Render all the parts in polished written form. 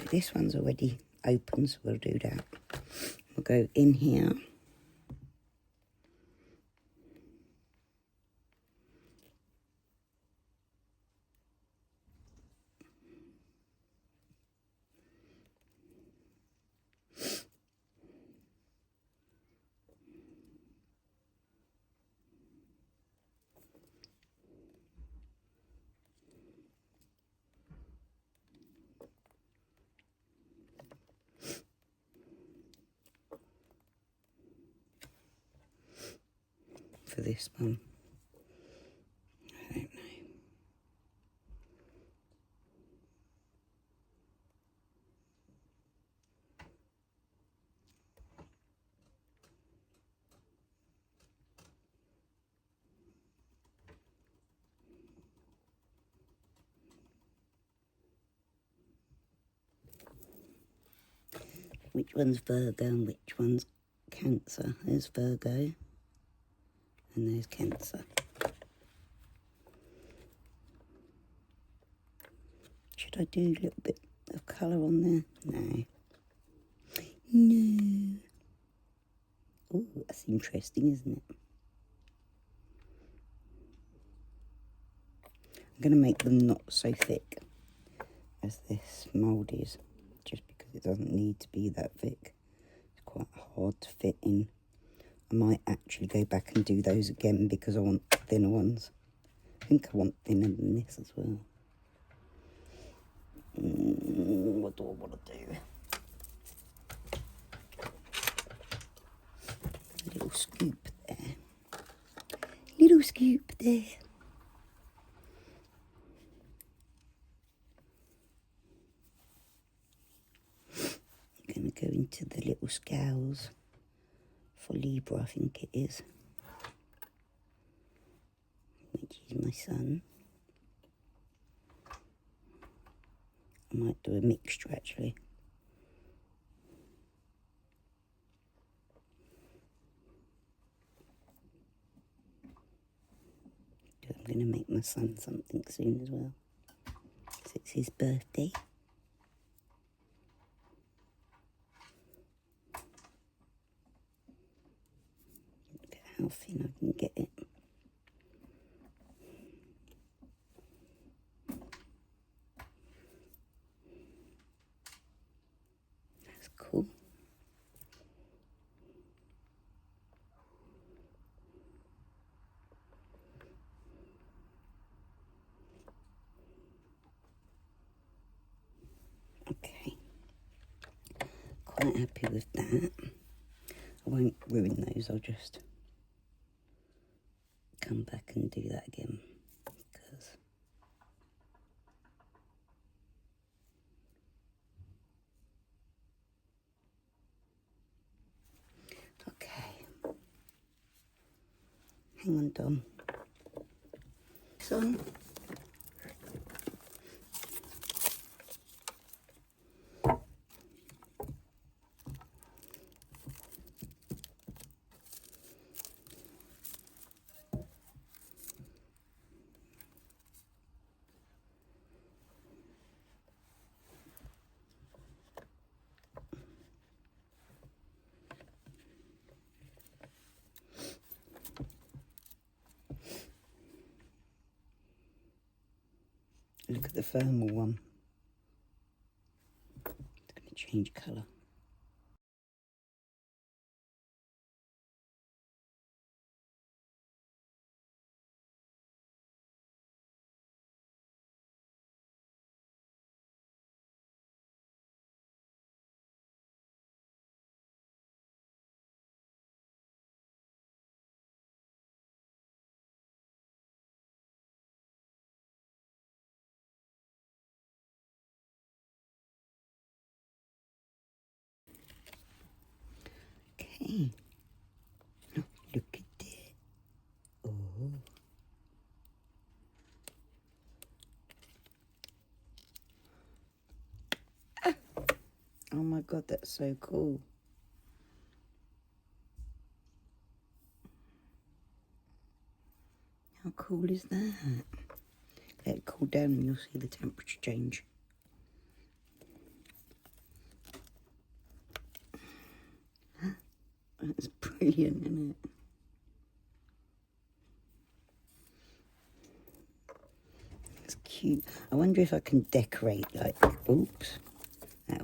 this one's already open, so we'll do that. We'll go in here. For this one, I don't know. Which one's Virgo and which one's Cancer? There's Virgo and there's Cancer. Should I do a little bit of colour on there? No. No. Oh, that's interesting, isn't it? I'm going to make them not so thick as this mould is, just because it doesn't need to be that thick. It's quite hard to fit in. I might actually go back and do those again because I want thinner ones. I think I want thinner than this as well. What do I want to do? A little scoop there. Little scoop there. I'm going to go into the little scales for Libra, I think it is, which is my sun. I might do a mixture actually. I'm going to make my son something soon as well, because it's his birthday. Look at how thin I can get it. That's cool. Okay, quite happy with that. I won't ruin those, I'll just come back and do that again, because okay, hang on Dom. Son. Look at the thermal one. It's going to change colour. Okay. Oh, look at that. Oh. Ah. Oh my God, that's so cool. How cool is that? Let it cool down and you'll see the temperature change. That's brilliant, isn't it? It's cute. I wonder if I can decorate like, oops. I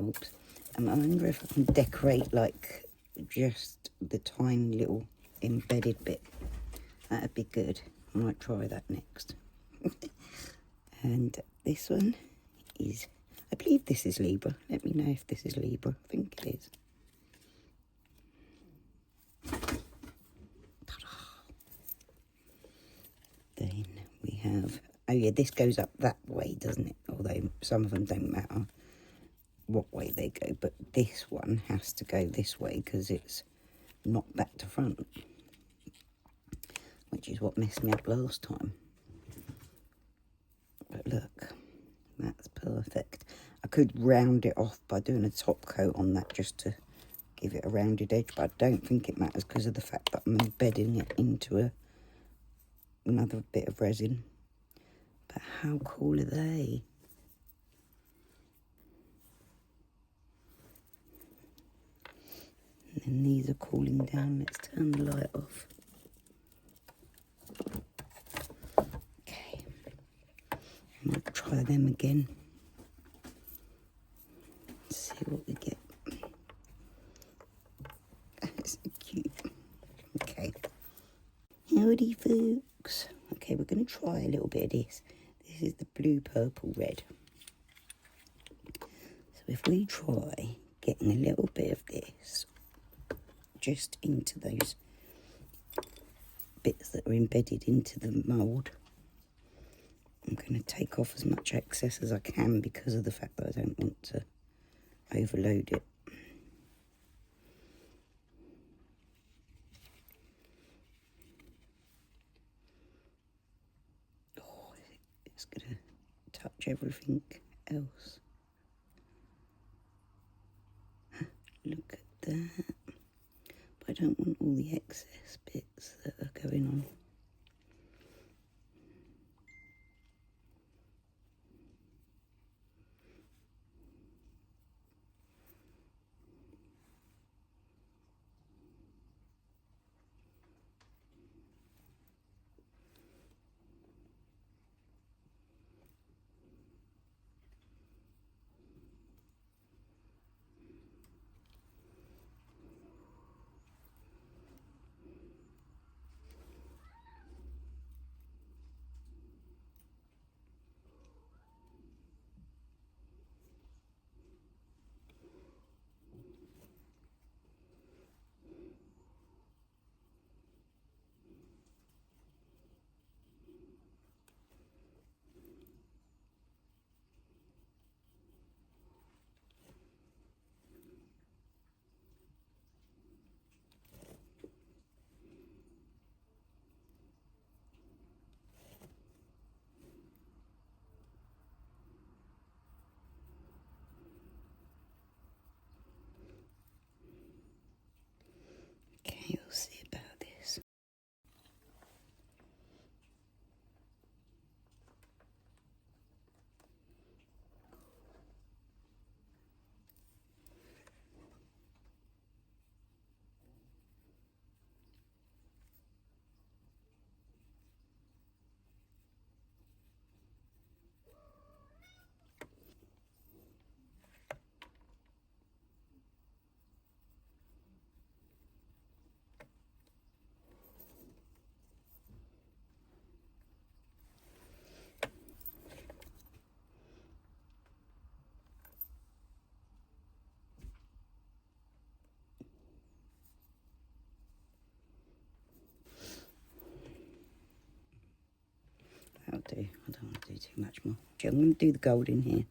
wonder if I can decorate like just the tiny little embedded bit. That'd be good. I might try that next. And this one is, I believe this is Libra. Let me know if this is Libra. I think it is. Then we have, oh yeah, this goes up that way, doesn't it? Although some of them don't matter what way they go, but this one has to go this way because it's not back to front, which is what messed me up last time. But look, that's perfect. I could round it off by doing a top coat on that just to give it a rounded edge, but I don't think it matters because of the fact that I'm embedding it into another bit of resin. But how cool are they? And then these are cooling down. Let's turn the light off. Okay. I'll try them again. Let's see what we get. That's so cute. Okay. Howdy, folks. Okay, we're going to try a little bit of this. This is the blue, purple, red. So if we try getting a little bit of this just into those bits that are embedded into the mould. I'm going to take off as much excess as I can because of the fact that I don't want to overload it. Oh, it's going to touch everything else. Look at that. But I don't want all the excess bits that are going on. Okay, we'll see about this. That'll do. I don't want to do too much more. Okay, I'm going to do the gold in here.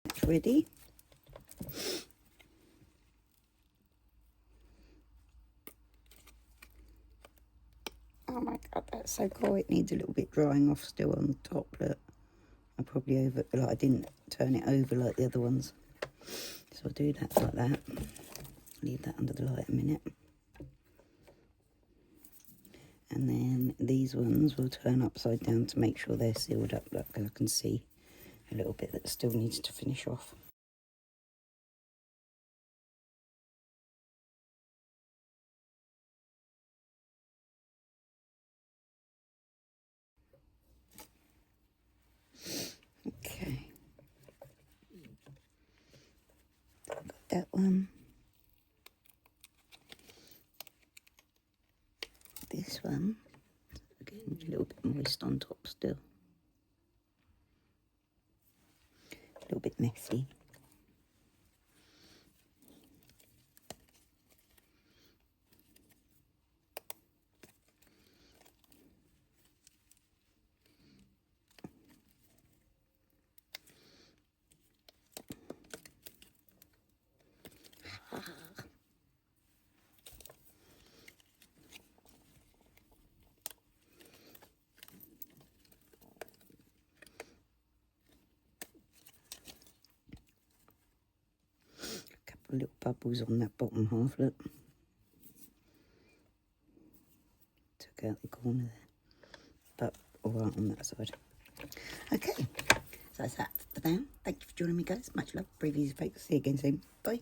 It's ready. Oh my god, that's so cool. It needs a little bit drying off still on the top. Look, I probably I didn't turn it over like the other ones. So I'll do that like that. Leave that under the light a minute. And then these ones will turn upside down to make sure they're sealed up. Look, I can see a little bit that still needs to finish off. Okay. Got that one. This one. Again, a little bit moist on top still. A little bit messy. Little bubbles on that bottom half, look. Took out the corner there, but all right on that side. Okay, so that's that for now. Thank you for joining me, guys. Much love. Previews, folks. See you again soon. Bye.